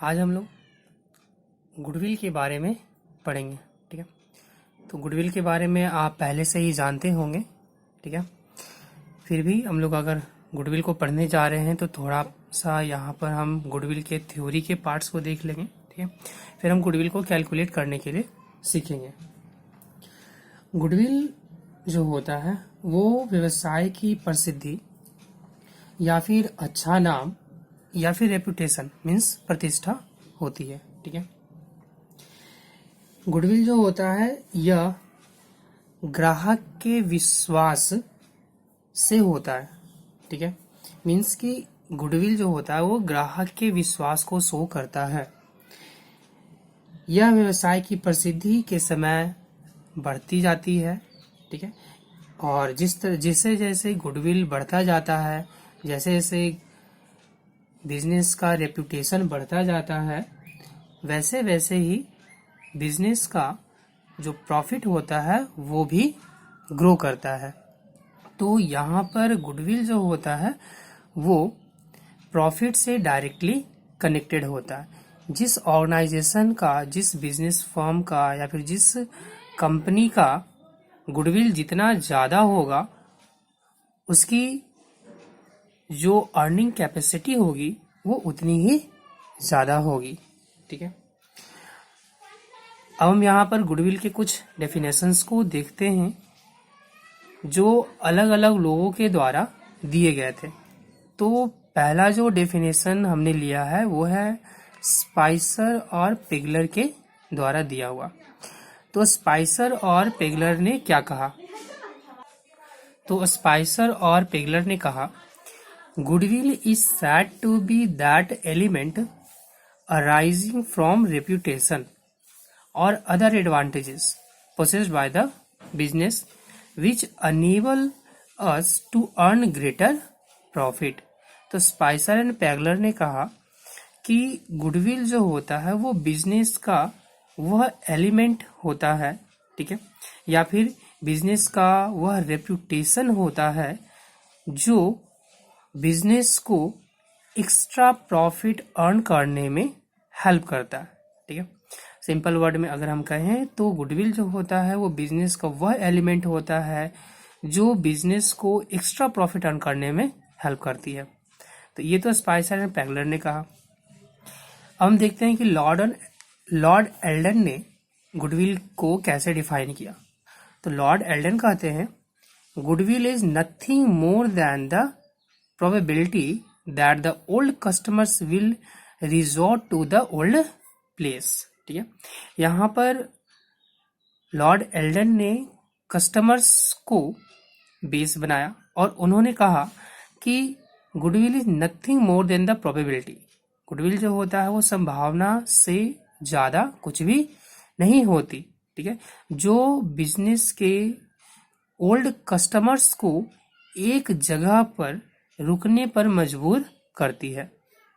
आज हम लोग गुडविल के बारे में पढ़ेंगे। ठीक है, तो गुडविल के बारे में आप पहले से ही जानते होंगे। ठीक है, फिर भी हम लोग अगर गुडविल को पढ़ने जा रहे हैं तो थोड़ा सा यहाँ पर हम गुडविल के थ्योरी के पार्ट्स को देख लेंगे। ठीक है, फिर हम गुडविल को कैलकुलेट करने के लिए सीखेंगे। गुडविल जो होता है वो व्यवसाय की प्रसिद्धि या फिर अच्छा नाम या फिर रेपुटेशन मीन्स प्रतिष्ठा होती है। ठीक है, गुडविल जो होता है यह ग्राहक के विश्वास से होता है। ठीक है, मीन्स कि गुडविल जो होता है वो ग्राहक के विश्वास को शो करता है। यह व्यवसाय की प्रसिद्धि के समय बढ़ती जाती है। ठीक है, और जैसे जैसे गुडविल बढ़ता जाता है, जैसे जैसे बिजनेस का रेपुटेशन बढ़ता जाता है, वैसे वैसे ही बिजनेस का जो प्रॉफिट होता है वो भी ग्रो करता है। तो यहाँ पर गुडविल जो होता है वो प्रॉफिट से डायरेक्टली कनेक्टेड होता है। जिस ऑर्गेनाइजेशन का, जिस बिजनेस फर्म का या फिर जिस कंपनी का गुडविल जितना ज़्यादा होगा उसकी जो अर्निंग कैपेसिटी होगी वो उतनी ही ज़्यादा होगी। ठीक है, अब हम यहाँ पर गुडविल के कुछ डेफिनेशंस को देखते हैं जो अलग अलग लोगों के द्वारा दिए गए थे। तो पहला जो डेफिनेशन हमने लिया है वो है स्पाइसर और पेगलर के द्वारा दिया हुआ। तो स्पाइसर और पेगलर ने क्या कहा? तो स्पाइसर और पेगलर ने कहा, goodwill is said to be that element arising from reputation or other advantages possessed by the business which enable us to earn greater profit। तो स्पाइसर एंड पैगलर ने कहा कि गुडविल जो होता है वो बिजनेस का वह एलिमेंट होता है। ठीक है, या फिर बिजनेस का वह रेप्यूटेशन होता है जो बिजनेस को एक्स्ट्रा प्रॉफिट अर्न करने में हेल्प करता है। ठीक है, सिंपल वर्ड में अगर हम कहें तो गुडविल जो होता है वो बिजनेस का वह एलिमेंट होता है जो बिजनेस को एक्स्ट्रा प्रॉफिट अर्न करने में हेल्प करती है। तो ये तो स्पाइसर एंड पैगलर ने कहा। अब हम देखते हैं कि लॉर्ड एल्डन ने गुडविल को कैसे डिफाइन किया। तो लॉर्ड एल्डन कहते हैं, goodwill is nothing more than the probability that the old customers will resort to the old place. ठीक है, यहाँ पर लॉर्ड एल्डन ने कस्टमर्स को बेस बनाया और उन्होंने कहा कि goodwill is nothing more than the probability. Goodwill जो होता है वो संभावना से ज्यादा कुछ भी नहीं होती। ठीक है, जो बिजनेस के ओल्ड कस्टमर्स को एक जगह पर रुकने पर मजबूर करती है।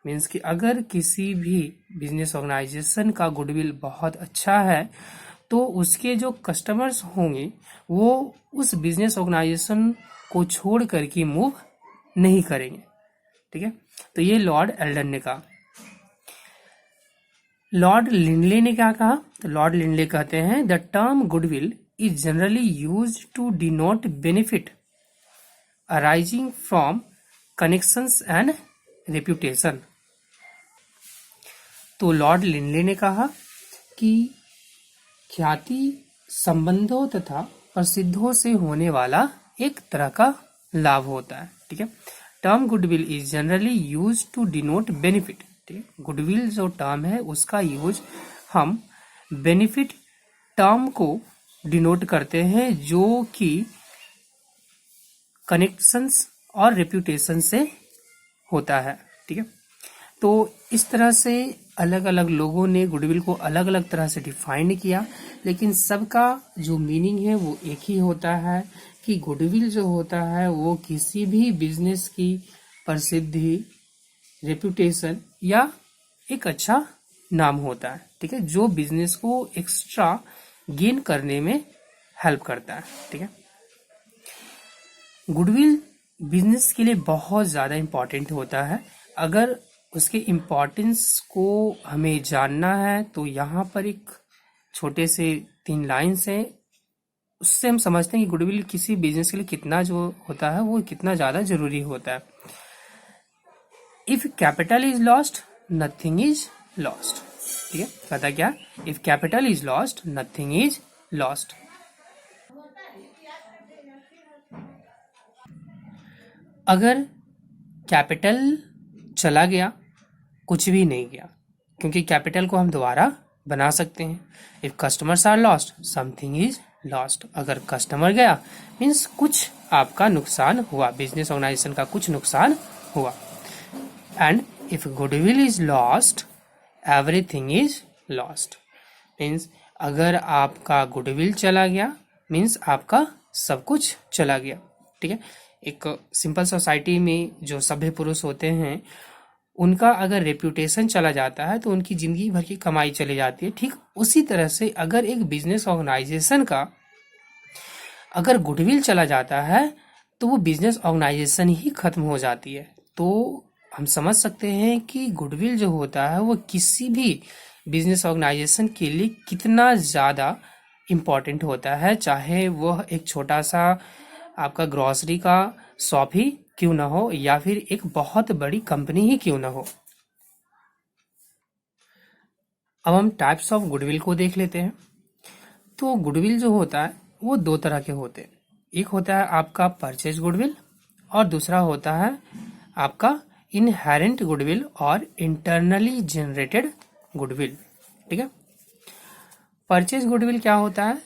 मीन्स कि अगर किसी भी बिजनेस ऑर्गेनाइजेशन का गुडविल बहुत अच्छा है तो उसके जो कस्टमर्स होंगे वो उस बिजनेस ऑर्गेनाइजेशन को छोड़ करके मूव नहीं करेंगे। ठीक है, तो ये लॉर्ड एल्डन ने कहा। लॉर्ड लिंडले ने क्या कहा? तो लॉर्ड लिंडले कहते हैं, the term goodwill is generally used to denote benefit arising from connections and reputation. तो लॉर्ड लिंडले ने कहा कि ख्याति, संबंधों तथा प्रसिद्धों से होने वाला एक तरह का लाभ होता है। ठीक है, term goodwill is generally use to denote benefit. ठीक है, गुडविल जो टर्म है उसका यूज हम बेनिफिट टर्म को डिनोट करते हैं जो कि कनेक्शंस और रेप्यूटेशन से होता है। ठीक है, तो इस तरह से अलग अलग लोगों ने गुडविल को अलग अलग तरह से डिफाइन किया, लेकिन सबका जो मीनिंग है वो एक ही होता है कि गुडविल जो होता है वो किसी भी बिजनेस की प्रसिद्धि, रेप्यूटेशन या एक अच्छा नाम होता है। ठीक है, जो बिजनेस को एक्स्ट्रा गेन करने में हेल्प करता है। ठीक है, गुडविल बिजनेस के लिए बहुत ज़्यादा इम्पोर्टेंट होता है। अगर उसके इम्पोर्टेंस को हमें जानना है तो यहाँ पर एक छोटे से 3 लाइन्स हैं, उससे हम समझते हैं कि गुडविल किसी बिजनेस के लिए कितना जो होता है वो कितना ज़्यादा जरूरी होता है। If capital is lost nothing is lost. ठीक है, कहता क्या, if capital is lost nothing is lost. अगर कैपिटल चला गया कुछ भी नहीं गया, क्योंकि कैपिटल को हम दोबारा बना सकते हैं। If customers are lost something is lost. अगर कस्टमर गया मीन्स कुछ आपका नुकसान हुआ, बिजनेस ऑर्गेनाइजेशन का कुछ नुकसान हुआ। And if goodwill is lost everything is lost. Means अगर आपका गुडविल चला गया मीन्स आपका सब कुछ चला गया। ठीक है, एक सिंपल सोसाइटी में जो सभ्य पुरुष होते हैं उनका अगर रेप्यूटेशन चला जाता है तो उनकी जिंदगी भर की कमाई चली जाती है। ठीक उसी तरह से अगर एक बिजनेस ऑर्गेनाइजेशन का अगर गुडविल चला जाता है तो वो बिजनेस ऑर्गेनाइजेशन ही खत्म हो जाती है। तो हम समझ सकते हैं कि गुडविल जो होता है वो किसी भी बिजनेस ऑर्गेनाइजेशन के लिए कितना ज़्यादा इम्पॉर्टेंट होता है, चाहे वह एक छोटा सा आपका ग्रॉसरी का शॉप ही क्यों ना हो या फिर एक बहुत बड़ी कंपनी ही क्यों ना हो। अब हम टाइप्स ऑफ गुडविल को देख लेते हैं। तो गुडविल जो होता है वो 2 तरह के होते हैं। एक होता है आपका परचेज गुडविल और दूसरा होता है आपका इनहेरेंट गुडविल और इंटरनली जनरेटेड गुडविल। ठीक है, परचेज गुडविल क्या होता है,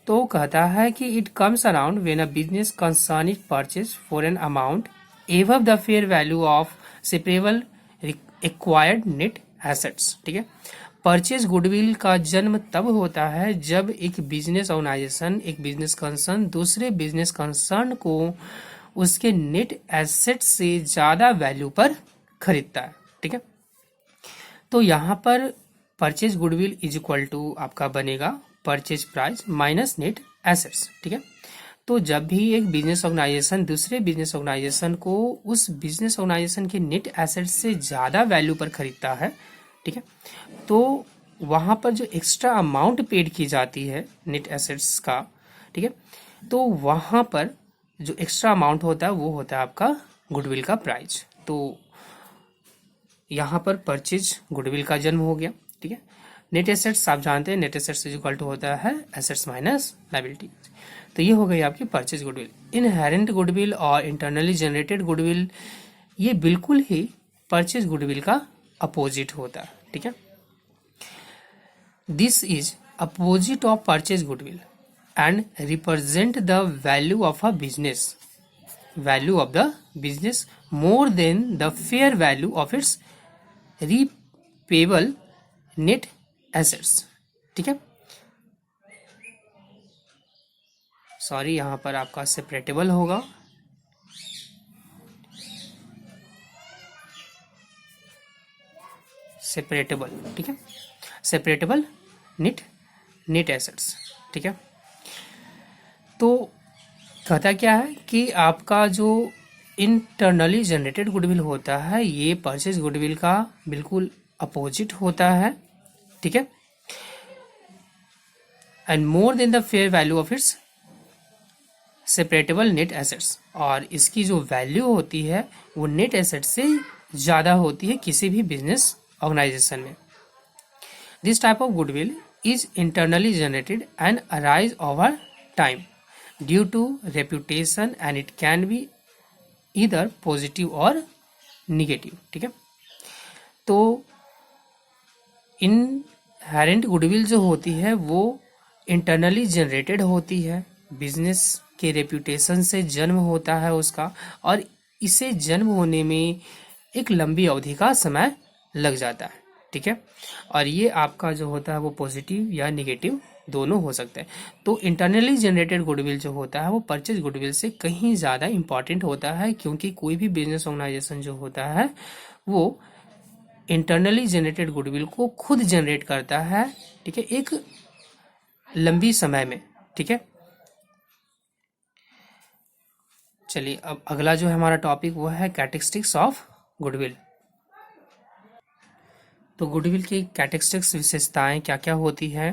तो कहता है कि it comes around when a business concern is purchase for an amount above the fair value of separable acquired net assets. ठीक है, परचेज गुडविल का जन्म तब होता है जब एक बिजनेस ऑर्गेनाइजेशन, एक बिजनेस कंसर्न दूसरे बिजनेस कंसर्न को उसके नेट एसेट से ज्यादा वैल्यू पर खरीदता है। ठीक है, तो यहाँ पर purchase goodwill is equal to आपका बनेगा purchase price minus net assets. ठीक है, तो जब भी एक बिजनेस ऑर्गेनाइजेशन दूसरे बिजनेस ऑर्गेनाइजेशन को उस बिजनेस ऑर्गेनाइजेशन के नेट एसेट्स से ज्यादा वैल्यू पर खरीदता है, ठीक है, तो वहां पर जो एक्स्ट्रा अमाउंट पेड की जाती है नेट एसेट्स का, ठीक है, तो वहां पर जो एक्स्ट्रा अमाउंट होता है वो होता है आपका गुडविल का प्राइस। तो यहाँ पर परचेज गुडविल का जन्म हो गया। ठीक है, नेट एसेट्स आप जानते हैं, net assets is equal to होता है एसेट्स माइनस लायबिलिटी। तो ये हो गई आपकी परचेज गुडविल। इनहेरेंट गुडविल और इंटरनली जनरेटेड गुडविल ये बिल्कुल ही परचेज गुडविल का अपोजिट होता है। ठीक है, this is opposite of purchase goodwill and represent the value of a business, value of the business more than the fair value of it's repayable net assets. ठीक है, sorry यहाँ पर आपका सेपरेटेबल होगा, सेपरेटेबल। ठीक है, सेपरेटेबल नेट एसेट्स। ठीक है, तो कहता क्या है कि आपका जो इंटरनली जनरेटेड गुडविल होता है ये परचेज गुडविल का बिल्कुल अपोजिट होता है। ठीक है, and more than the fair value of its separable net assets, और इसकी जो वैल्यू होती है वो नेट एसेट से ज़्यादा होती है किसी भी बिजनेस ऑर्गेनाइजेशन में। This type of goodwill is internally generated and arise over time due to reputation and it can be either positive और निगेटिव। ठीक है, तो इनहेरेंट गुडविल जो होती है वो इंटरनली जनरेटेड होती है, बिजनेस के रेप्यूटेशन से जन्म होता है उसका, और इसे जन्म होने में एक लंबी अवधि का समय लग जाता है। ठीक है, और ये आपका जो होता है वो पॉजिटिव या निगेटिव दोनों हो सकते हैं। तो इंटरनली जनरेटेड गुडविल जो होता है वो परचेज गुडविल से कहीं ज़्यादा इंपॉर्टेंट होता है, क्योंकि कोई भी बिजनेस ऑर्गेनाइजेशन जो होता है वो इंटरनली जनरेटेड गुडविल को खुद जनरेट करता है। ठीक है, एक लंबी समय में। ठीक है, चलिए अब अगला जो है हमारा टॉपिक वो है कैरेक्टरिस्टिक्स ऑफ गुडविल। तो गुडविल की कैरेक्टरिस्टिक्स विशेषताएं क्या क्या होती है।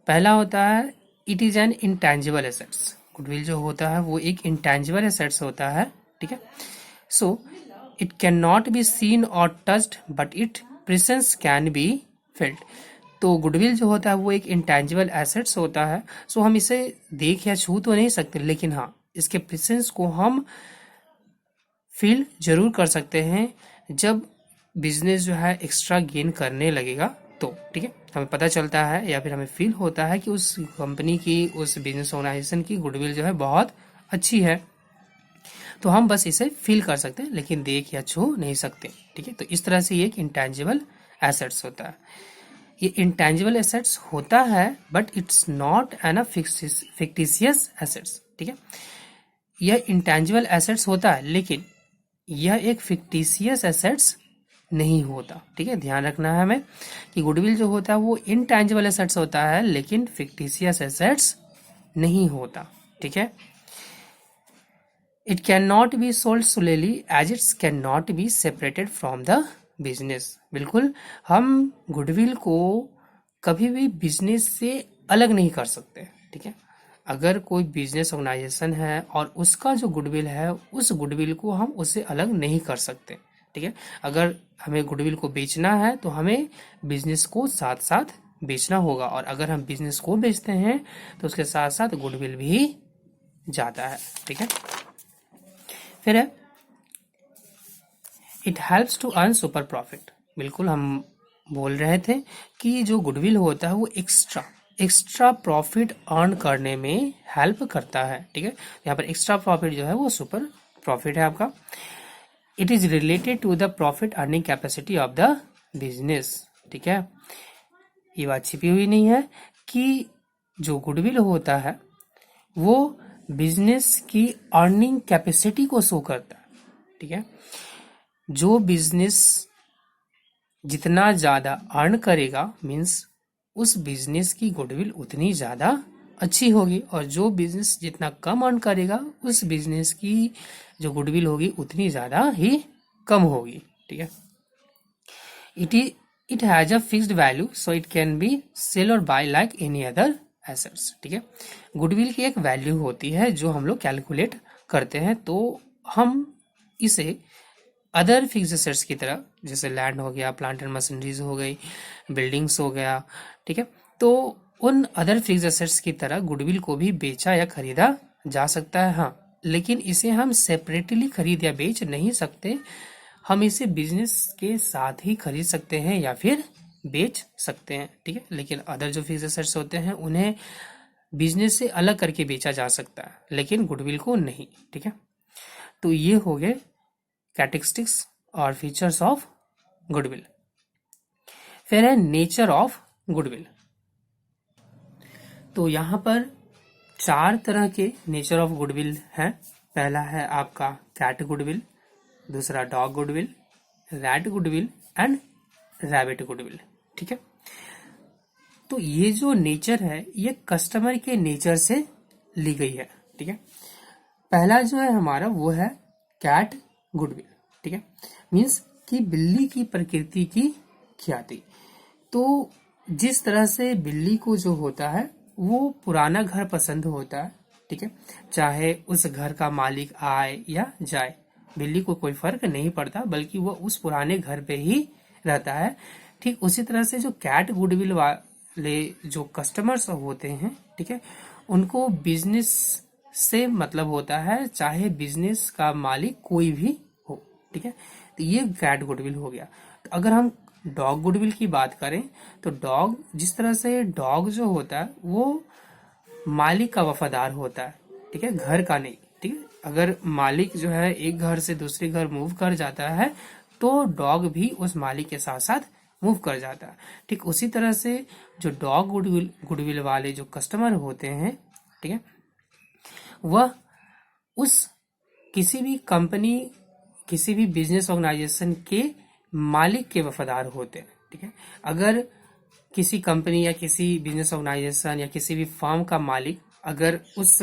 पहला होता है it is an intangible assets. Goodwill जो होता है वो एक इंटेंजिबल एसेट्स होता है, ठीक है। So it can not be seen और touched but it presence can be felt. तो गुडविल जो होता है वो एक इंटेंजिबल एसेट्स होता है। सो हम इसे देख या छू तो नहीं सकते, लेकिन हाँ इसके प्रेजेंस को हम फील जरूर कर सकते हैं जब बिजनेस जो है एक्स्ट्रा गेन करने लगेगा तो, ठीक है। हमें पता चलता है या फिर हमें फील होता है कि उस कंपनी की, उस बिजनेस ऑर्गेनाइजेशन की गुडविल जो है बहुत अच्छी है। तो हम बस इसे फील कर सकते हैं लेकिन देख या छू नहीं सकते, ठीक है। तो इस तरह से ये एक इंटेंजिबल एसेट्स होता है। ये इंटेंजिबल एसेट्स होता है but it's not an fictitious assets, ठीक है। यह इंटेंजिबल एसेट्स होता है लेकिन यह एक फिक्टिशियस एसेट्स नहीं होता, ठीक है। ध्यान रखना है हमें कि गुडविल जो होता है वो इंटेंजिबल एसेट्स होता है लेकिन फिक्टिशियस एसेट्स नहीं होता, ठीक है। It can not be sold solely as its can not be separated from the business. बिल्कुल हम गुडविल को कभी भी बिजनेस से अलग नहीं कर सकते, ठीक है। अगर कोई बिजनेस ऑर्गेनाइजेशन है और उसका जो गुडविल है उस गुडविल को हम उससे अलग नहीं कर सकते, ठीक है। अगर हमें गुडविल को बेचना है तो हमें बिजनेस को साथ साथ बेचना होगा, और अगर हम बिजनेस को बेचते हैं तो उसके साथ साथ गुडविल भी जाता है, ठीक है। फिर है it helps to earn super profit. बिल्कुल हम बोल रहे थे कि जो गुडविल होता है वो एक्स्ट्रा प्रॉफिट अर्न करने में हेल्प करता है, ठीक है। यहाँ पर एक्स्ट्रा प्रॉफिट जो है वो सुपर प्रॉफिट है आपका। It is related to the profit earning capacity of the business, ठीक है। ये बात छिपी हुई नहीं है कि जो गुडविल होता है वो बिजनेस की अर्निंग कैपेसिटी को शो करता है, ठीक है। जो बिजनेस जितना ज्यादा अर्न करेगा मीन्स उस बिजनेस की गुडविल उतनी ज्यादा अच्छी होगी, और जो बिजनेस जितना कम अर्न करेगा उस बिजनेस की जो गुडविल होगी उतनी ज्यादा ही कम होगी, ठीक है। It has a fixed value so it can be sell और buy like any other assets, ठीक है। गुडविल की एक वैल्यू होती है जो हम लोग कैलकुलेट करते हैं, तो हम इसे अदर फिक्स्ड एसेट्स की तरह, जैसे लैंड हो गया, प्लांट एंड मशीनरीज हो गई, बिल्डिंग्स हो गया, ठीक है। तो उन अदर फिक्स्ड एसेट्स की तरह गुडविल को भी बेचा या खरीदा जा सकता है, हाँ, लेकिन इसे हम सेपरेटली खरीद या बेच नहीं सकते। हम इसे बिजनेस के साथ ही खरीद सकते हैं या फिर बेच सकते हैं, ठीक है। लेकिन अदर जो फिक्स्ड एसेट्स होते हैं उन्हें बिजनेस से अलग करके बेचा जा सकता है लेकिन गुडविल को नहीं, ठीक है। तो ये हो गए कैरेक्टरिस्टिक्स और फीचर्स ऑफ गुडविल। फिर है नेचर ऑफ गुडविल। तो यहाँ पर 4 तरह के नेचर ऑफ गुडविल हैं। पहला है आपका कैट गुडविल, दूसरा dog goodwill, rat goodwill and rabbit goodwill, ठीक है। तो ये जो नेचर है ये कस्टमर के नेचर से ली गई है, ठीक है। पहला जो है हमारा वो है कैट गुडविल, ठीक है। मीन्स कि बिल्ली की प्रकृति की ख्याति। तो जिस तरह से बिल्ली को जो होता है वो पुराना घर पसंद होता है, ठीक है। चाहे उस घर का मालिक आए या जाए, बिल्ली को कोई फर्क नहीं पड़ता, बल्कि वो उस पुराने घर पे ही रहता है। ठीक उसी तरह से जो कैट गुडविल वाले जो कस्टमर्स होते हैं, ठीक है, उनको बिजनेस से मतलब होता है, चाहे बिजनेस का मालिक कोई भी हो, ठीक है। तो ये कैट गुडविल हो गया। तो अगर हम डॉग गुडविल की बात करें तो डॉग, जिस तरह से डॉग जो होता है वो मालिक का वफादार होता है, ठीक है, घर का नहीं, ठीक है। अगर मालिक जो है एक घर से दूसरे घर मूव कर जाता है तो डॉग भी उस मालिक के साथ साथ मूव कर जाता है। ठीक उसी तरह से जो डॉग गुडविल वाले जो कस्टमर होते हैं, ठीक है, वह उस किसी भी कंपनी, किसी भी बिजनेस ऑर्गेनाइजेशन के मालिक के वफादार होते हैं, ठीक है। अगर किसी कंपनी या किसी बिजनेस ऑर्गेनाइजेशन या किसी भी फर्म का मालिक अगर उस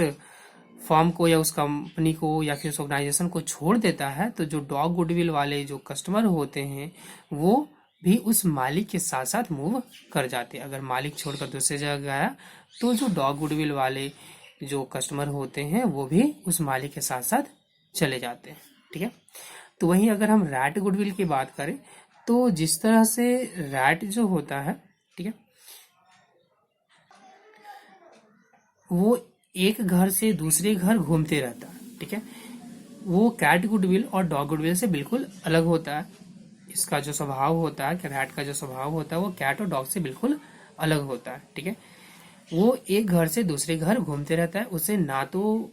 फर्म को या उस कंपनी को या फिर उस ऑर्गेनाइजेशन को छोड़ देता है तो जो डॉग गुडविल वाले जो कस्टमर होते हैं वो भी उस मालिक के साथ साथ मूव कर जाते हैं। अगर मालिक छोड़कर दूसरी जगह गया तो जो डॉग गुडविल वाले जो कस्टमर होते हैं वो भी उस मालिक के साथ साथ चले जाते हैं। ठीक है, तो वहीं अगर हम रैट गुडविल की बात करें तो जिस तरह से रैट जो होता है, ठीक है, वो एक घर से दूसरे घर घूमते रहता है। ठीक है, वो कैट गुडविल और डॉग गुडविल से बिल्कुल अलग होता है। इसका जो स्वभाव होता है, रैट का जो स्वभाव होता है वो कैट और डॉग से बिल्कुल अलग होता है। ठीक है, वो एक घर से दूसरे घर घूमते रहता है, उसे ना तो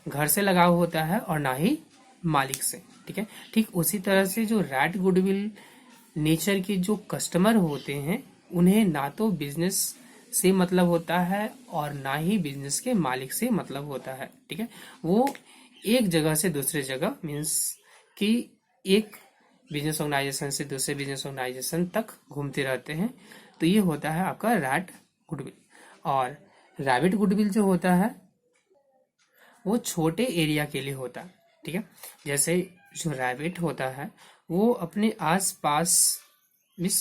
घर से लगाव होता है और ना ही मालिक से। ठीक है, ठीक उसी तरह से जो रैट गुडविल नेचर के जो कस्टमर होते हैं उन्हें ना तो बिजनेस से मतलब होता है और ना ही बिजनेस के मालिक से मतलब होता है। ठीक है, वो एक जगह से दूसरे जगह मीन्स कि एक बिजनेस ऑर्गेनाइजेशन से दूसरे बिजनेस ऑर्गेनाइजेशन तक घूमते रहते हैं। तो ये होता है आपका रैट गुडविल। और रैबिट गुडविल जो होता है वो छोटे एरिया के लिए होता है। ठीक है, जैसे जो रैबिट होता है वो अपने आसपास मिस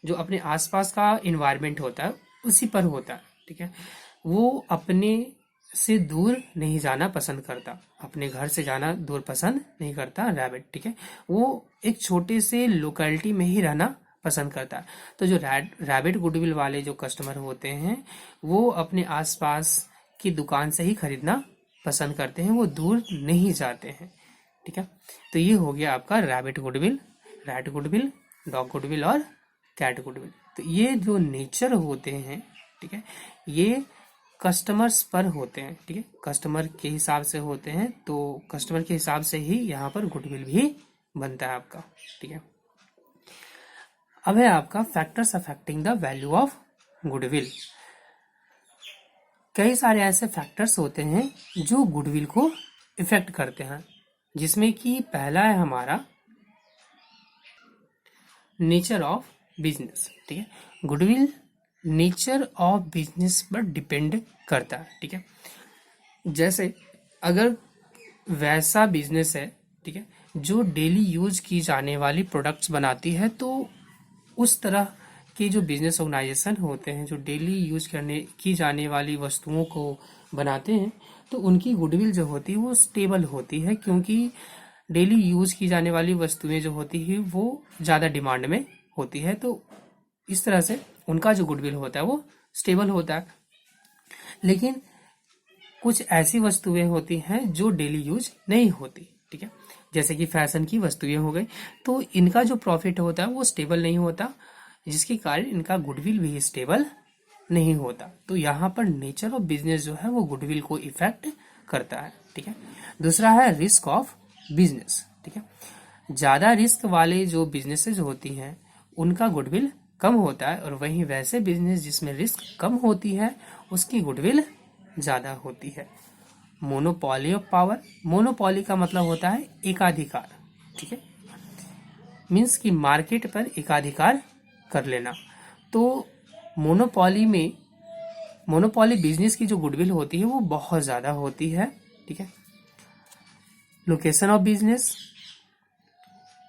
जो अपने आसपास का इन्वायरमेंट होता है उसी पर होता है। ठीक है, वो अपने से दूर नहीं जाना पसंद करता, अपने घर से जाना दूर पसंद नहीं करता रैबिट। ठीक है, वो एक छोटे से लोकेलिटी में ही रहना पसंद करता है। तो जो रैबिट गुडविल वाले जो कस्टमर होते हैं वो अपने आसपास की दुकान से ही खरीदना पसंद करते हैं, वो दूर नहीं जाते हैं। ठीक है, तो ये हो गया आपका rabbit goodwill, rat goodwill, dog goodwill और कैट गुडविल। तो ये जो नेचर होते हैं, ठीक है, ये कस्टमर्स पर होते हैं। ठीक है, कस्टमर के हिसाब से होते हैं, तो कस्टमर के हिसाब से ही यहाँ पर गुडविल भी बनता है आपका। ठीक है, अब है आपका factors affecting the value of goodwill. कई सारे ऐसे फैक्टर्स होते हैं जो गुडविल को इफेक्ट करते हैं, जिसमें कि पहला है हमारा नेचर ऑफ बिजनेस। ठीक है, गुडविल नेचर ऑफ बिजनेस पर डिपेंड करता है। ठीक है, जैसे अगर वैसा बिजनेस है, ठीक है, जो डेली यूज की जाने वाली प्रोडक्ट्स बनाती है, तो उस तरह के जो बिजनेस ऑर्गेनाइजेशन होते हैं जो डेली यूज करने की जाने वाली वस्तुओं को बनाते हैं, तो उनकी गुडविल जो होती है वो स्टेबल होती है, क्योंकि डेली यूज की जाने वाली वस्तुएं जो होती है वो ज़्यादा डिमांड में होती है। तो इस तरह से उनका जो गुडविल होता है वो स्टेबल होता है। लेकिन कुछ ऐसी वस्तुएं होती हैं जो डेली यूज नहीं होती। ठीक है, जैसे कि फैशन की वस्तुएं हो गई, तो इनका जो प्रॉफिट होता है वो स्टेबल नहीं होता, जिसके कारण इनका गुडविल भी स्टेबल नहीं होता। तो यहाँ पर नेचर ऑफ बिजनेस जो है वो गुडविल को इफेक्ट करता है। ठीक है, दूसरा है रिस्क ऑफ बिजनेस। ठीक है, ज्यादा रिस्क वाले जो बिजनेसेस होती हैं उनका गुडविल कम होता है, और वहीं वैसे बिजनेस जिसमें रिस्क कम होती है उसकी गुडविल ज्यादा होती है। मोनोपोली ऑफ पावर, मोनोपोली का मतलब होता है एकाधिकार। ठीक है, मीन्स कि मार्केट पर एकाधिकार कर लेना। तो मोनोपोली में मोनोपोली बिजनेस की जो गुडविल होती है वो बहुत ज्यादा होती है। ठीक है, लोकेशन ऑफ बिजनेस,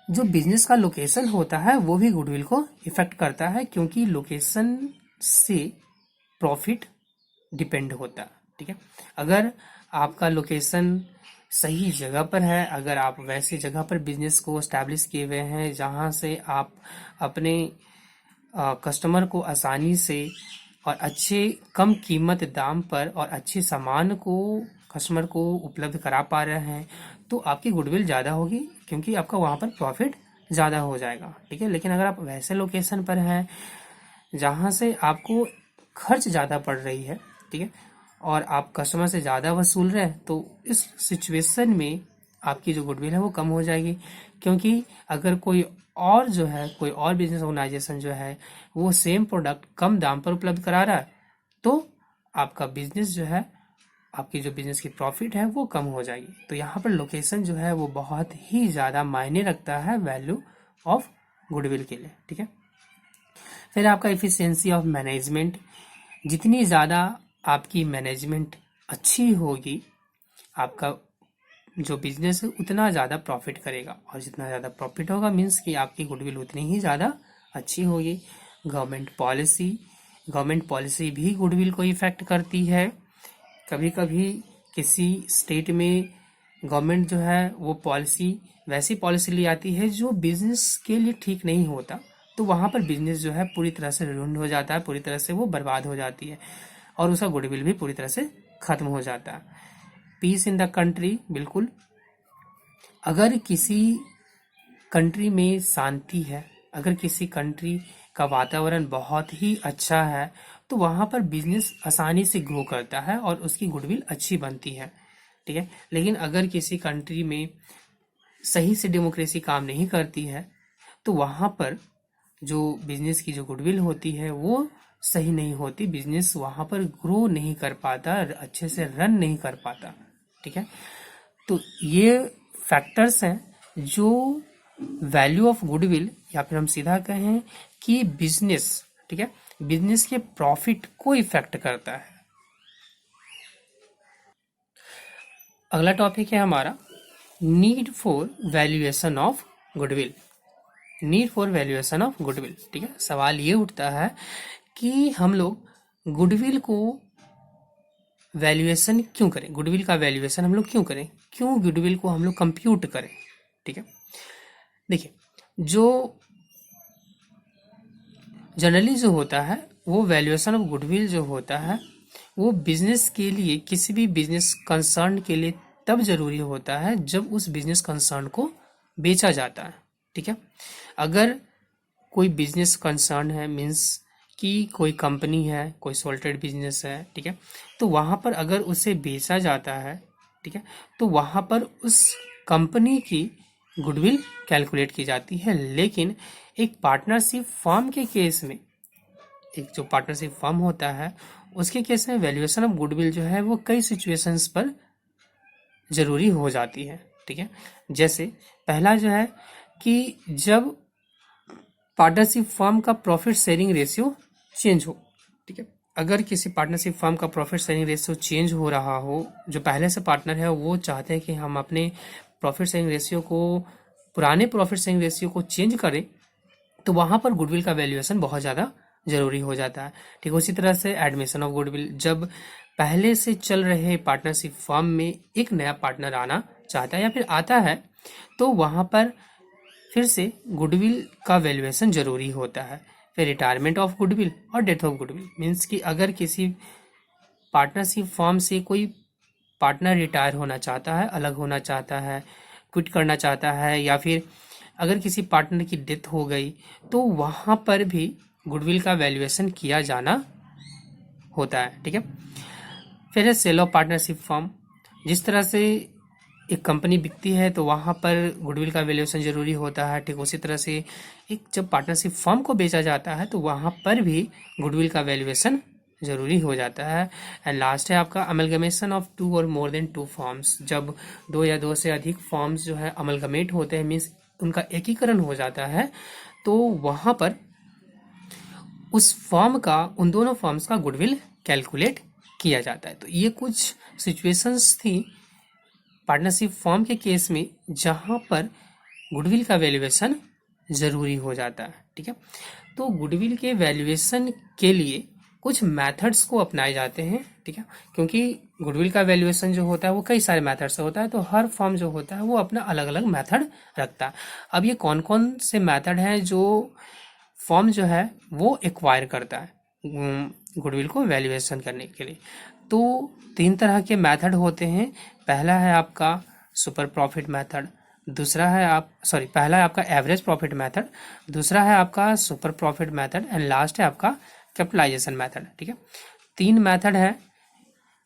जो बिजनेस का लोकेशन होता है वो भी गुडविल को इफेक्ट करता है, क्योंकि लोकेशन से प्रॉफिट डिपेंड होता है। ठीक है, अगर आपका लोकेशन सही जगह पर है, अगर आप वैसी जगह पर बिजनेस को एस्टैब्लिश किए हुए हैं जहां से आप अपने कस्टमर को आसानी से और अच्छे कम कीमत दाम पर और अच्छे सामान को कस्टमर को उपलब्ध करा पा रहे हैं, तो आपकी गुडविल ज़्यादा होगी, क्योंकि आपका वहाँ पर प्रॉफिट ज़्यादा हो जाएगा। ठीक है, लेकिन अगर आप वैसे लोकेशन पर हैं जहाँ से आपको खर्च ज़्यादा पड़ रही है, ठीक है, और आप कस्टमर से ज़्यादा वसूल रहे हैं, तो इस सिचुएशन में आपकी जो गुडविल है वो कम हो जाएगी। क्योंकि अगर कोई और बिजनेस ऑर्गेनाइजेशन जो है वो सेम प्रोडक्ट कम दाम पर उपलब्ध करा रहा है, तो आपका बिजनेस जो है, आपकी जो बिजनेस की प्रॉफिट है वो कम हो जाएगी। तो यहाँ पर लोकेशन जो है वो बहुत ही ज़्यादा मायने रखता है वैल्यू ऑफ गुडविल के लिए। ठीक है, फिर आपका एफिशिएंसी ऑफ मैनेजमेंट, जितनी ज़्यादा आपकी मैनेजमेंट अच्छी होगी आपका जो बिजनेस है उतना ज़्यादा प्रॉफिट करेगा, और जितना ज़्यादा प्रॉफिट होगा मीन्स कि आपकी गुडविल उतनी ही ज़्यादा अच्छी होगी। गवर्नमेंट पॉलिसी भी गुडविल को इफेक्ट करती है। कभी कभी किसी स्टेट में गवर्नमेंट जो है वो वैसी पॉलिसी ले आती है जो बिजनेस के लिए ठीक नहीं होता, तो वहां पर बिजनेस जो है पूरी तरह से रुइंड हो जाता है, पूरी तरह से वो बर्बाद हो जाती है और उसका गुडविल भी पूरी तरह से खत्म हो जाता है। पीस इन द कंट्री, बिल्कुल, अगर किसी कंट्री में शांति है, अगर किसी कंट्री का वातावरण बहुत ही अच्छा है, तो वहां पर बिजनेस आसानी से ग्रो करता है और उसकी गुडविल अच्छी बनती है, ठीक है। लेकिन अगर किसी कंट्री में सही से डेमोक्रेसी काम नहीं करती है, तो वहां पर जो बिजनेस की जो गुडविल होती है वो सही नहीं होती, बिजनेस वहां पर ग्रो नहीं कर पाता, अच्छे से रन नहीं कर पाता, ठीक है। तो ये फैक्टर्स हैं जो वैल्यू ऑफ गुडविल, या फिर हम सीधा कहें कि बिजनेस, ठीक है, बिजनेस के प्रॉफिट को इफेक्ट करता है। अगला टॉपिक है हमारा need for valuation of goodwill. Need for valuation of goodwill, ठीक है। सवाल ये उठता है कि हम लोग गुडविल को वैल्यूएशन क्यों करें, गुडविल का वैल्यूएशन हम लोग क्यों करें, क्यों गुडविल को हम लोग कंप्यूट करें, ठीक है। देखिए, जो जनरली जो होता है वो वैल्यूएशन ऑफ गुडविल जो होता है वो बिजनेस के लिए, किसी भी बिजनेस कंसर्न के लिए तब जरूरी होता है जब उस बिजनेस कंसर्न को बेचा जाता है, ठीक है। अगर कोई बिजनेस कंसर्न है, मीन्स कि कोई कंपनी है, कोई सोल ट्रेड बिजनेस है, ठीक है, तो वहां पर अगर उसे बेचा जाता है, ठीक है, तो वहां पर उस कंपनी की गुडविल कैलकुलेट की जाती है। लेकिन एक पार्टनरशिप फर्म के केस में, एक जो पार्टनरशिप फर्म होता है उसके केस में वैल्यूएशन ऑफ गुडविल जो है वो कई सिचुएशंस पर जरूरी हो जाती है, ठीक है। जैसे पहला जो है कि जब पार्टनरशिप फर्म का प्रॉफिट शेयरिंग रेशियो चेंज हो, ठीक है। अगर किसी पार्टनरशिप फर्म का प्रॉफिट शेयरिंग रेशियो चेंज हो रहा हो, जो पहले से पार्टनर है वो चाहते हैं कि हम अपने प्रॉफिट शेयरिंग रेशियो को, पुराने प्रॉफिट शेयरिंग रेशियो को चेंज करें, तो वहां पर गुडविल का वैल्यूएशन बहुत ज़्यादा जरूरी हो जाता है, ठीक। उसी तरह से एडमिशन ऑफ गुडविल, जब पहले से चल रहे पार्टनरशिप फर्म में एक नया पार्टनर आना चाहता है या फिर आता है, तो वहां पर फिर से गुडविल का वैल्यूएशन जरूरी होता है। फिर रिटायरमेंट ऑफ गुडविल और डेथ ऑफ गुडविल, मीन्स कि अगर किसी पार्टनरशिप फर्म से कोई पार्टनर रिटायर होना चाहता है, अलग होना चाहता है, क्विट करना चाहता है, या फिर अगर किसी पार्टनर की डेथ हो गई, तो वहां पर भी गुडविल का वैल्यूएशन किया जाना होता है, ठीक है। फिर है सेल ऑफ पार्टनरशिप फर्म, जिस तरह से एक कंपनी बिकती है तो वहां पर गुडविल का वैल्यूएशन जरूरी होता है, ठीक। उसी तरह से एक जब पार्टनरशिप फर्म को बेचा जाता है तो वहां पर भी गुडविल का वैल्यूएशन जरूरी हो जाता है। एंड लास्ट है आपका अमलगमेशन ऑफ टू और मोर देन टू फॉर्म्स, जब दो या दो से अधिक फॉर्म्स जो है अमलगमेट होते हैं, मीन्स उनका एकीकरण हो जाता है, तो वहां पर उस फॉर्म का, उन दोनों फॉर्म्स का गुडविल कैलकुलेट किया जाता है। तो ये कुछ सिचुएशंस थी पार्टनरशिप फॉर्म के केस में जहां पर गुडविल का वैल्यूएशन जरूरी हो जाता है, ठीक है। तो गुडविल के वैल्यूएशन के लिए कुछ मेथड्स को अपनाए जाते हैं, ठीक है, क्योंकि गुडविल का वैल्यूएशन जो होता है वो कई सारे मेथड से होता है, तो हर फॉर्म जो होता है वो अपना अलग अलग मेथड रखता है। अब ये कौन कौन से मेथड हैं जो फॉर्म जो है वो एक्वायर करता है गुडविल को वैल्यूएशन करने के लिए? तो तीन तरह के मेथड होते हैं। पहला है आपका सुपर प्रॉफिट मेथड, दूसरा है पहला है आपका एवरेज प्रॉफिट मेथड, दूसरा है आपका super profit method, and last है आपका कैपिटलाइजेशन मेथड, ठीक है। तीन मेथड है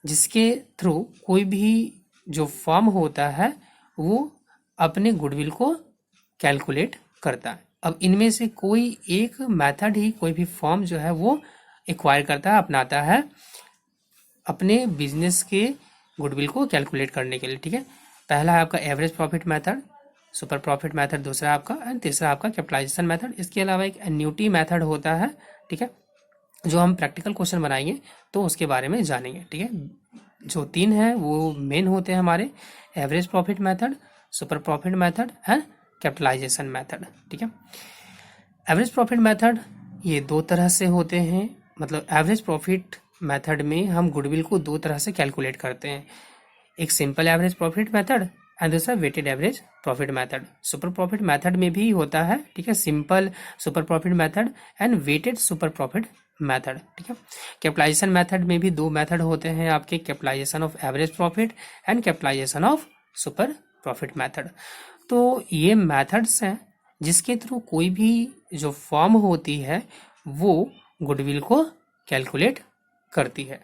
जिसके थ्रू कोई भी जो फॉर्म होता है वो अपने गुडविल को कैलकुलेट करता है। अब इनमें से कोई एक मेथड ही कोई भी फॉर्म जो है वो एक्वायर करता है, अपनाता है अपने बिजनेस के गुडविल को कैलकुलेट करने के लिए, ठीक है। पहला है आपका average profit method, super profit method दूसरा आपका, एंड तीसरा आपका कैपिटलाइजेशन मेथड। इसके अलावा एक एन्युटी मेथड होता है, ठीक है, जो हम प्रैक्टिकल क्वेश्चन बनाएंगे तो उसके बारे में जानेंगे, ठीक है। जो तीन है वो मेन होते हैं हमारे, average profit method, super profit method and capitalisation method, ठीक है। एवरेज प्रॉफिट मेथड ये दो तरह से होते हैं, मतलब एवरेज प्रॉफिट मेथड में हम गुडविल को दो तरह से कैलकुलेट करते हैं, एक simple average profit method and दूसरा weighted average profit method. Super profit method में भी होता है, ठीक है, simple super profit method and weighted super profit method, ठीक है। कैपिटलाइजेशन मेथड में भी दो मेथड होते हैं आपके, capitalisation of average profit and capitalisation of super profit method. तो ये मेथड्स हैं जिसके थ्रू कोई भी जो फॉर्म होती है वो गुडविल को कैलकुलेट करती है।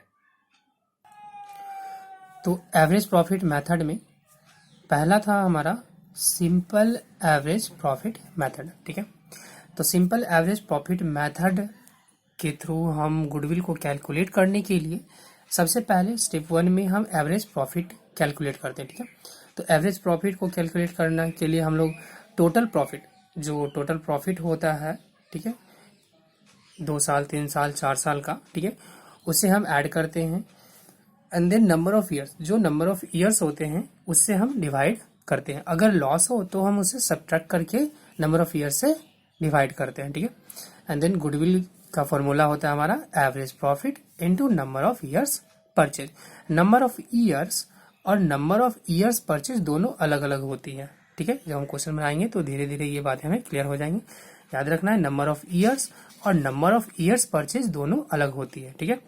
तो एवरेज प्रॉफिट मेथड में पहला था हमारा सिंपल एवरेज प्रॉफिट मेथड, ठीक है। तो सिंपल एवरेज प्रॉफिट मेथड के थ्रू हम गुडविल को कैलकुलेट करने के लिए सबसे पहले स्टेप 1 में हम एवरेज प्रॉफिट कैलकुलेट करते हैं, ठीक है। तो एवरेज प्रॉफिट को कैलकुलेट करने के लिए हम लोग टोटल प्रॉफिट, जो टोटल प्रॉफिट होता है, ठीक है, 2 साल 3 साल 4 साल का, ठीक है, उसे हम ऐड करते हैं and then number of years, जो नंबर ऑफ ईयर्स होते हैं उससे हम डिवाइड करते हैं। अगर लॉस हो तो हम उसे सब्ट्रैक्ट करके नंबर ऑफ ईयर्स से डिवाइड करते हैं, ठीक है। एंड देन गुडविल का फॉर्मूला होता है हमारा average profit into number of years purchase. Number of years और नंबर ऑफ ईयर्स परचेज दोनों अलग अलग होती है, ठीक है। जब हम क्वेश्चन बनाएंगे तो धीरे धीरे ये बातें हमें क्लियर हो जाएंगी। याद रखना है नंबर ऑफ ईयर्स और नंबर ऑफ ईयर्स परचेज दोनों अलग होती है, ठीक है।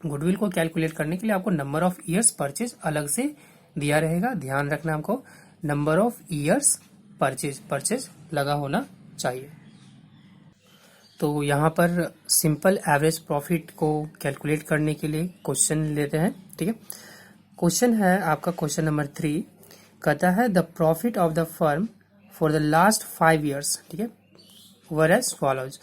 गुडविल को कैलकुलेट करने के लिए आपको नंबर ऑफ ईयर्स परचेज अलग से दिया रहेगा, ध्यान रखना हमको नंबर ऑफ ईयर्स परचेज लगा होना चाहिए। तो यहाँ पर सिंपल एवरेज प्रॉफिट को कैलकुलेट करने के लिए क्वेश्चन लेते हैं, ठीक है। क्वेश्चन है आपका क्वेश्चन नंबर 3, कहता है the profit of the firm for the last 5 years, ठीक है, वर एज फॉलोज।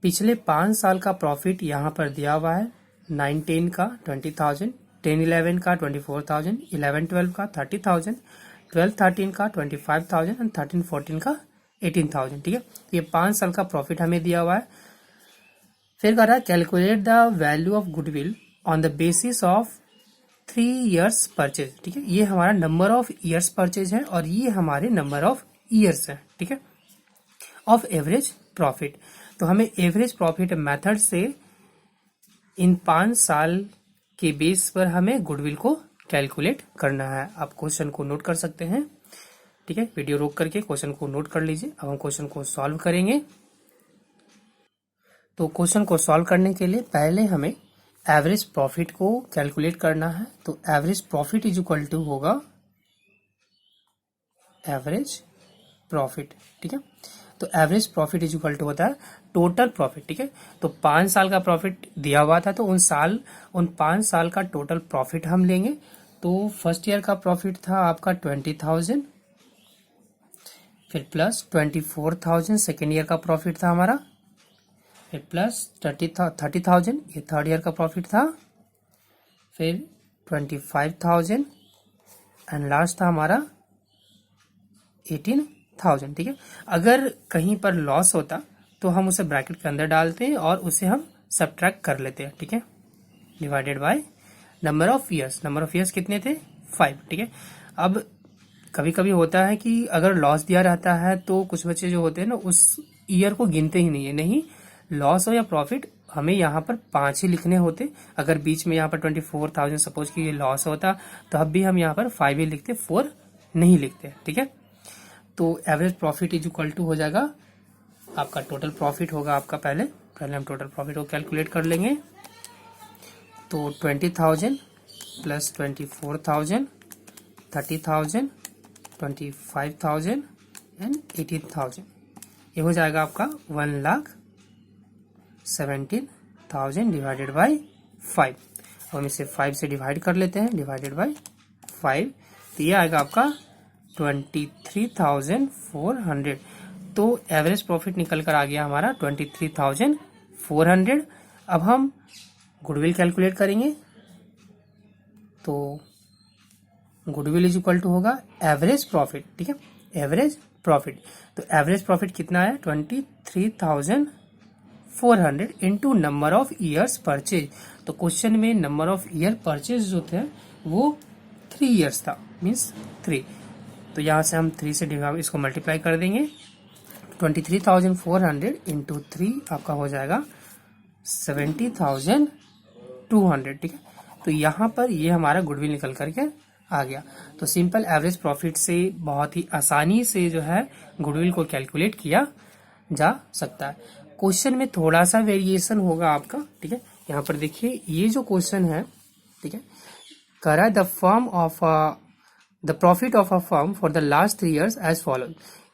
पिछले 5 साल का प्रॉफिट यहाँ पर दिया हुआ है। 9-10 का 20,000, 10-11 का 24,000, 11-12 का 30,000, 12-13 का 25,000 एंड 13-14 का 18,000, ठीक है। ये 5 साल का प्रॉफिट हमें दिया हुआ है। फिर कह रहा है calculate the value of goodwill on the basis of 3 years purchase, ठीक है। ये हमारा नंबर ऑफ ईयर्स परचेज है और ये हमारे नंबर ऑफ ईयर्स है, ठीक है, ऑफ एवरेज प्रॉफिट। तो हमें एवरेज प्रॉफिट मेथड से इन 5 साल के बेस पर हमें गुडविल को कैलकुलेट करना है। आप क्वेश्चन को नोट कर सकते हैं, ठीक है, वीडियो रोक करके क्वेश्चन को नोट कर लीजिए। अब हम क्वेश्चन को सॉल्व करेंगे। तो क्वेश्चन को सॉल्व करने के लिए पहले हमें एवरेज प्रॉफिट को कैलकुलेट करना है। तो average profit is equal to होगा एवरेज प्रॉफिट, ठीक है। तो average profit is equal to होता है टोटल प्रॉफिट, ठीक है। तो 5 साल का प्रॉफिट दिया हुआ था, तो उन 5 साल का टोटल प्रॉफिट हम लेंगे। तो फर्स्ट ईयर का प्रॉफिट था आपका 20,000, फिर प्लस 24,000 सेकेंड ईयर का प्रॉफिट था हमारा, फिर प्लस 30,000 ये थर्ड ईयर का प्रॉफिट था, फिर 25,000 एंड लास्ट था हमारा 18,000, ठीक है। अगर कहीं पर लॉस होता तो हम उसे ब्रैकेट के अंदर डालते हैं और उसे हम सब्ट्रैक्ट कर लेते हैं, ठीक है, divided by number of years. Number of years कितने थे? 5, ठीक है। अब कभी कभी होता है कि अगर लॉस दिया रहता है तो कुछ बच्चे जो होते हैं ना उस ईयर को गिनते ही नहीं है। नहीं, लॉस हो या प्रॉफिट हमें यहाँ पर 5 ही लिखने होते। अगर बीच में यहाँ पर 24,000 सपोज कि ये लॉस होता तो अब भी हम यहाँ पर 5 ही लिखते, 4 नहीं लिखते, ठीक है। तो average profit is equal to हो जाएगा आपका टोटल प्रॉफिट होगा आपका, पहले हम टोटल प्रॉफिट को कैलकुलेट कर लेंगे। तो 20,000 प्लस 24,000, 30,000, 25,000 एंड 18,000, ये हो जाएगा आपका 1,17,000 डिवाइडेड बाई 5। हम इसे 5 से डिवाइड कर लेते हैं, डिवाइडेड बाई 5, तो ये आएगा आपका 23,400। तो एवरेज प्रॉफिट निकल कर आ गया हमारा 23,400। अब हम गुडविल कैलकुलेट करेंगे। तो गुडविल इज इक्वल टू होगा एवरेज प्रॉफिट, ठीक है, एवरेज प्रॉफिट। तो एवरेज प्रॉफिट कितना है? 23,400 into number of years purchase. तो क्वेश्चन में नंबर ऑफ ईयर परचेज जो थे वो 3 ईयर्स था, मीन्स 3। तो यहाँ से हम 3 से इसको मल्टीप्लाई कर देंगे। 23,400 इंटू 3 आपका हो जाएगा 70,200, ठीक है। तो यहाँ पर ये हमारा गुडविल निकल करके आ गया। तो सिंपल एवरेज प्रॉफिट से बहुत ही आसानी से जो है गुडविल को कैलकुलेट किया जा सकता है। क्वेश्चन में थोड़ा सा वेरिएशन होगा आपका, ठीक है। यहाँ पर देखिए ये जो क्वेश्चन है, ठीक है, करा the firm of the profit of a firm for the last 3 years as follow.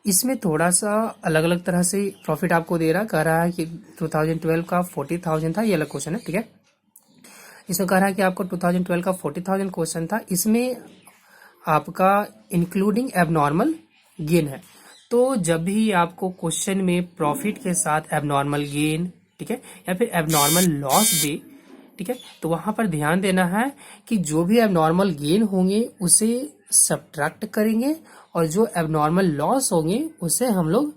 इसमें थोड़ा सा अलग अलग तरह से प्रॉफिट आपको दे रहा है। कह रहा है कि 2012 का 40,000 था, ये अलग क्वेश्चन है, ठीक है। इसमें कह रहा है कि आपको 2012 का 40,000 क्वेश्चन था, इसमें आपका इंक्लूडिंग एबनॉर्मल गेन है। तो जब भी आपको क्वेश्चन में प्रॉफिट के साथ एबनॉर्मल गेन, ठीक है, या फिर एबनॉर्मल लॉस दे, ठीक है, तो वहां पर ध्यान देना है कि जो भी एबनॉर्मल गेन होंगे उसे सब्ट्रैक्ट करेंगे और जो एबनॉर्मल लॉस होंगे उसे हम लोग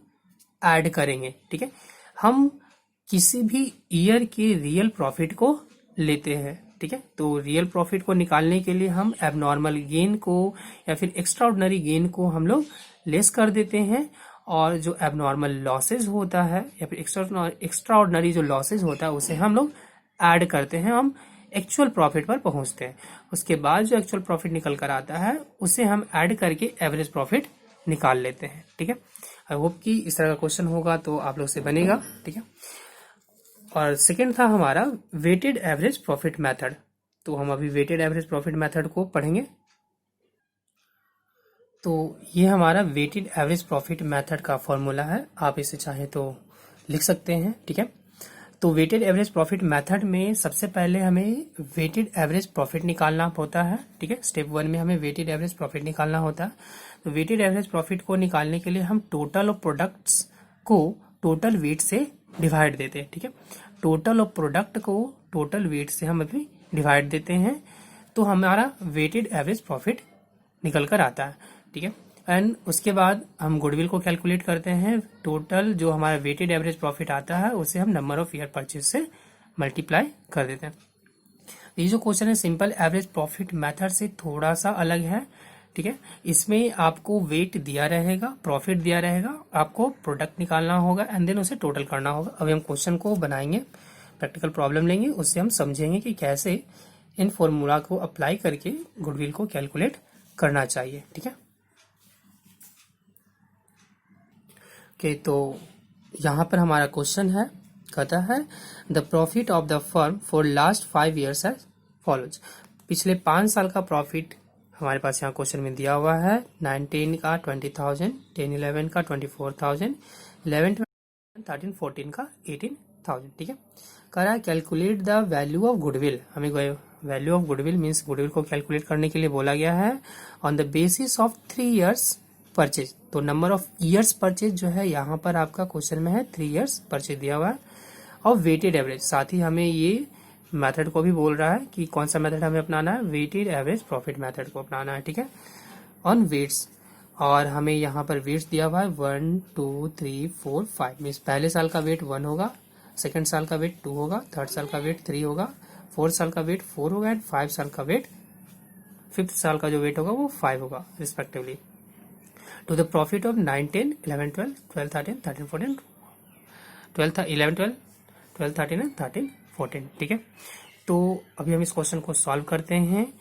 ऐड करेंगे, ठीक है। हम किसी भी ईयर के रियल प्रॉफिट को लेते हैं, ठीक है। तो रियल प्रॉफिट को निकालने के लिए हम एबनॉर्मल गेन को या फिर एक्स्ट्रा ऑर्डिनरी गेन को हम लोग लेस कर देते हैं, और जो एबनॉर्मल लॉसेज होता है या फिर एक्स्ट्रा ऑर्डिनरी जो लॉसेज होता है उसे हम लोग ऐड करते हैं, हम एक्चुअल प्रॉफिट पर पहुंचते हैं। उसके बाद जो एक्चुअल प्रॉफिट निकल कर आता है उसे हम ऐड करके एवरेज प्रॉफिट निकाल लेते हैं, ठीक है। आई होप कि इस तरह का क्वेश्चन होगा तो आप लोग से बनेगा, ठीक है। और सेकेंड था हमारा वेटेड एवरेज प्रॉफिट मेथड। तो हम अभी वेटेड एवरेज प्रॉफिट मेथड को पढ़ेंगे। तो ये हमारा वेटेड एवरेज प्रॉफिट मेथड का फॉर्मूला है, आप इसे चाहे तो लिख सकते हैं, ठीक है। तो वेटेड एवरेज प्रॉफिट मेथड में सबसे पहले हमें वेटेड एवरेज प्रॉफिट निकालना होता है, ठीक है। स्टेप 1 में हमें वेटेड एवरेज प्रॉफिट निकालना होता है। तो वेटेड एवरेज प्रॉफिट को निकालने के लिए हम टोटल ऑफ प्रोडक्ट्स को टोटल वेट से डिवाइड देते हैं, ठीक है। टोटल ऑफ प्रोडक्ट को टोटल वेट से हम अभी डिवाइड देते हैं, तो हमारा वेटेड एवरेज प्रॉफिट निकल कर आता है, ठीक है। एंड उसके बाद हम गुडविल को कैलकुलेट करते हैं। टोटल जो हमारा वेटेड एवरेज प्रॉफिट आता है उसे हम नंबर ऑफ ईयर परचेज से मल्टीप्लाई कर देते हैं। ये जो क्वेश्चन है सिंपल एवरेज प्रॉफिट मेथड से थोड़ा सा अलग है, ठीक है। इसमें आपको वेट दिया रहेगा, प्रॉफिट दिया रहेगा, आपको प्रोडक्ट निकालना होगा एंड देन उसे टोटल करना होगा। अभी हम क्वेश्चन को बनाएंगे, प्रैक्टिकल प्रॉब्लम लेंगे, उससे हम समझेंगे कि कैसे इन फॉर्मूला को अप्लाई करके गुडविल को कैलकुलेट करना चाहिए, ठीक है। ओके, तो यहाँ पर हमारा क्वेश्चन है, कहता है the profit of the firm for last 5 years as follows. पिछले 5 साल का प्रॉफिट हमारे पास यहाँ क्वेश्चन में दिया हुआ है। 9-10 का 20,000, 10-11 का 24,000, 11-12, 13-14 का 18,000, ठीक है। कह रहा है calculate the value of goodwill. हमें value of goodwill means goodwill को कैलकुलेट करने के लिए बोला गया है on the basis of 3 years purchase. तो नंबर ऑफ ईयर्स परचेज जो है यहाँ पर आपका क्वेश्चन में है 3 years परचेज दिया हुआ है, और वेटेड एवरेज। साथ ही हमें ये मेथड को भी बोल रहा है कि कौन सा मेथड हमें अपनाना है, वेटेड एवरेज प्रॉफिट मेथड को अपनाना है, ठीक है, ऑन वेट्स। और हमें यहाँ पर वेट्स दिया हुआ है 1, 2, 3, 4, 5 मीन्स पहले साल का वेट 1 होगा, सेकेंड साल का वेट 2 होगा, थर्ड साल का वेट 3 होगा, फोर्थ साल का वेट 4 होगा एंड 5 साल का वेट, 5th साल का जो वेट होगा वो 5 होगा respectively. To the profit of 9, 10, 11, 12, 12, 13, 13, 14, 12, 11, 12, 12, 13 and 13, 14, ठीक है। तो अभी हम इस क्वेश्चन को सॉल्व करते हैं।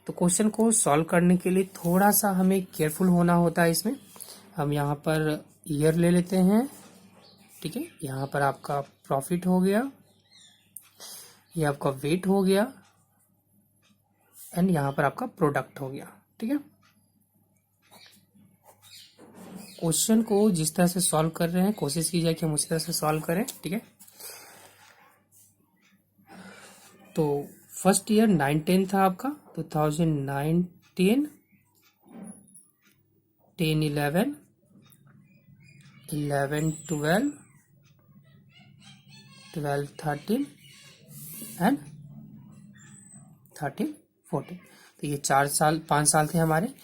तो क्वेश्चन को सॉल्व करने के लिए थोड़ा सा हमें केयरफुल होना होता है। इसमें हम यहाँ पर ईयर ले लेते हैं, ठीक है। यहाँ पर आपका प्रॉफिट हो गया, ये आपका वेट हो गया एंड यहाँ पर आपका प्रोडक्ट हो गया, ठीक है। क्वेश्चन को जिस तरह से सॉल्व कर रहे हैं कोशिश कीजिए कि हम उसी तरह से सॉल्व करें, ठीक है। तो फर्स्ट ईयर 9-10 था आपका, 2009, 10, 10, 11, 11, 12, 12, 13 एंड 13, 14। तो ये 5 साल थे हमारे।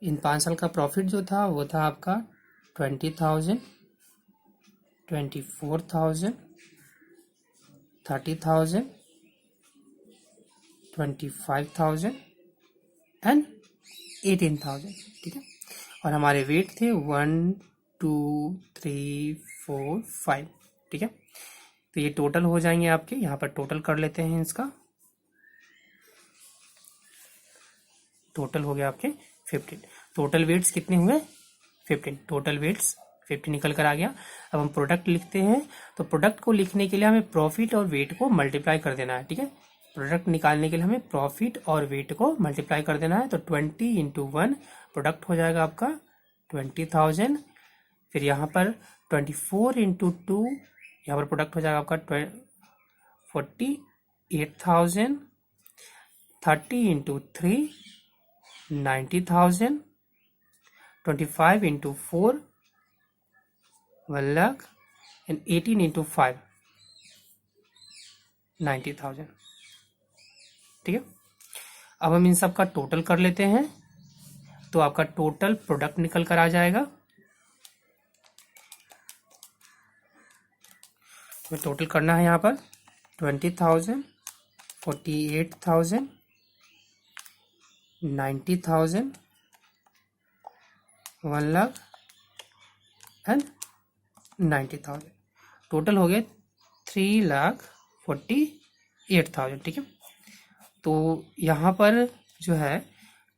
इन 5 साल का प्रॉफिट जो था वो था आपका 20,000, 24,000, 30,000, 25,000 एंड 18,000, ठीक है। और हमारे वेट थे 1, 2 3 4 5, ठीक है। तो ये टोटल हो जाएंगे आपके, यहाँ पर टोटल कर लेते हैं इसका। टोटल हो गया आपके 15। टोटल वेट्स कितने हुए? 15। टोटल वेट्स 50 निकल कर आ गया। अब हम प्रोडक्ट लिखते हैं, तो प्रोडक्ट को लिखने के लिए हमें प्रॉफिट और वेट को मल्टीप्लाई कर देना है, ठीक है। प्रोडक्ट निकालने के लिए हमें प्रॉफिट और वेट को मल्टीप्लाई कर देना है। तो 20 इंटू 1 प्रोडक्ट हो जाएगा आपका 20,000। फिर यहाँ पर 24 इंटू 2 यहाँ पर प्रोडक्ट हो जाएगा आपका 48,000। 30 into 3 90,000। 25 into 4 1 lakh. And 18 into 5 90,000, ठीक है। अब हम इन सब का टोटल कर लेते हैं, तो आपका टोटल प्रोडक्ट निकल कर आ जाएगा। तो टोटल करना है यहाँ पर 20,000, 48,000, 90,000, 1 लाख एंड 90,000। टोटल हो गए 3,48,000, ठीक है। तो यहाँ पर जो है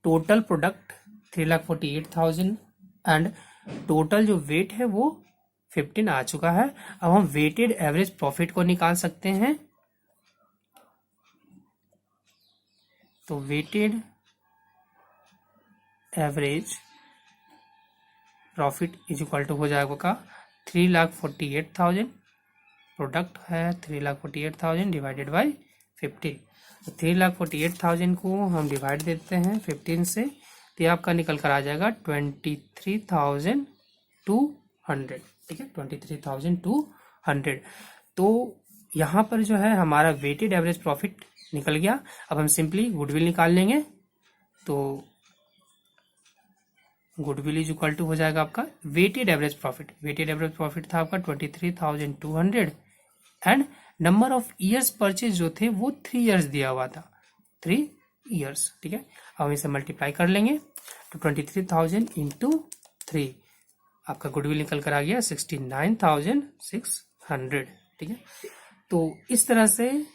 टोटल प्रोडक्ट 3,48,000 एंड टोटल जो वेट है वो 15 आ चुका है। अब हम वेटेड एवरेज प्रॉफिट को निकाल सकते हैं। तो weighted average profit is equal to हो जाएगा 3,48,000। प्रोडक्ट है 3,48,000 डिवाइडेड बाई 15। तो 3,48,000 को हम डिवाइड देते हैं 15 से, तो आपका निकल कर आ जाएगा 23,200, ठीक है। 23,200। तो यहाँ पर जो है हमारा वेटेड एवरेज प्रॉफिट निकल गया। अब हम सिंपली गुडविल निकाल लेंगे। तो गुडविल इज इक्वल टू हो जाएगा आपका weighted average profit. Weighted average profit था आपका 23,200 and number of years purchase जो थे वो 3 ईयर्स दिया हुआ था, 3 ईयर्स, ठीक है। अब हम इसे मल्टीप्लाई कर लेंगे, तो 23,000 इंटू 3 आपका गुडविल निकल कर आ गया 69,600, ठीक है। तो इस तरह से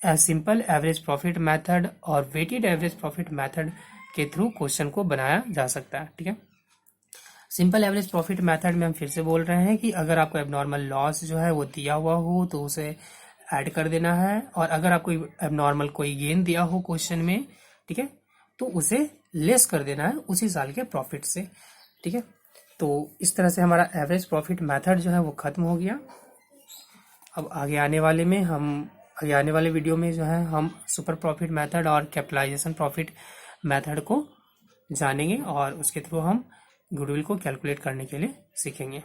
सिंपल एवरेज प्रॉफिट मेथड और वेटेड एवरेज प्रॉफिट मेथड के थ्रू क्वेश्चन को बनाया जा सकता है, ठीक है। सिंपल एवरेज प्रॉफिट मेथड में हम फिर से बोल रहे हैं कि अगर आपको एबनॉर्मल लॉस जो है वो दिया हुआ हो तो उसे ऐड कर देना है, और अगर आपको एबनॉर्मल कोई गेन दिया हो क्वेश्चन में, ठीक है, तो उसे लेस कर देना है उसी साल के प्रॉफिट से, ठीक है। तो इस तरह से हमारा एवरेज प्रॉफिट मेथड जो है वो खत्म हो गया। अब आगे आने वाले वीडियो में जो है हम सुपर प्रॉफिट मेथड और कैपिटलाइजेशन प्रॉफिट मेथड को जानेंगे और उसके थ्रू हम गुडविल को कैलकुलेट करने के लिए सीखेंगे।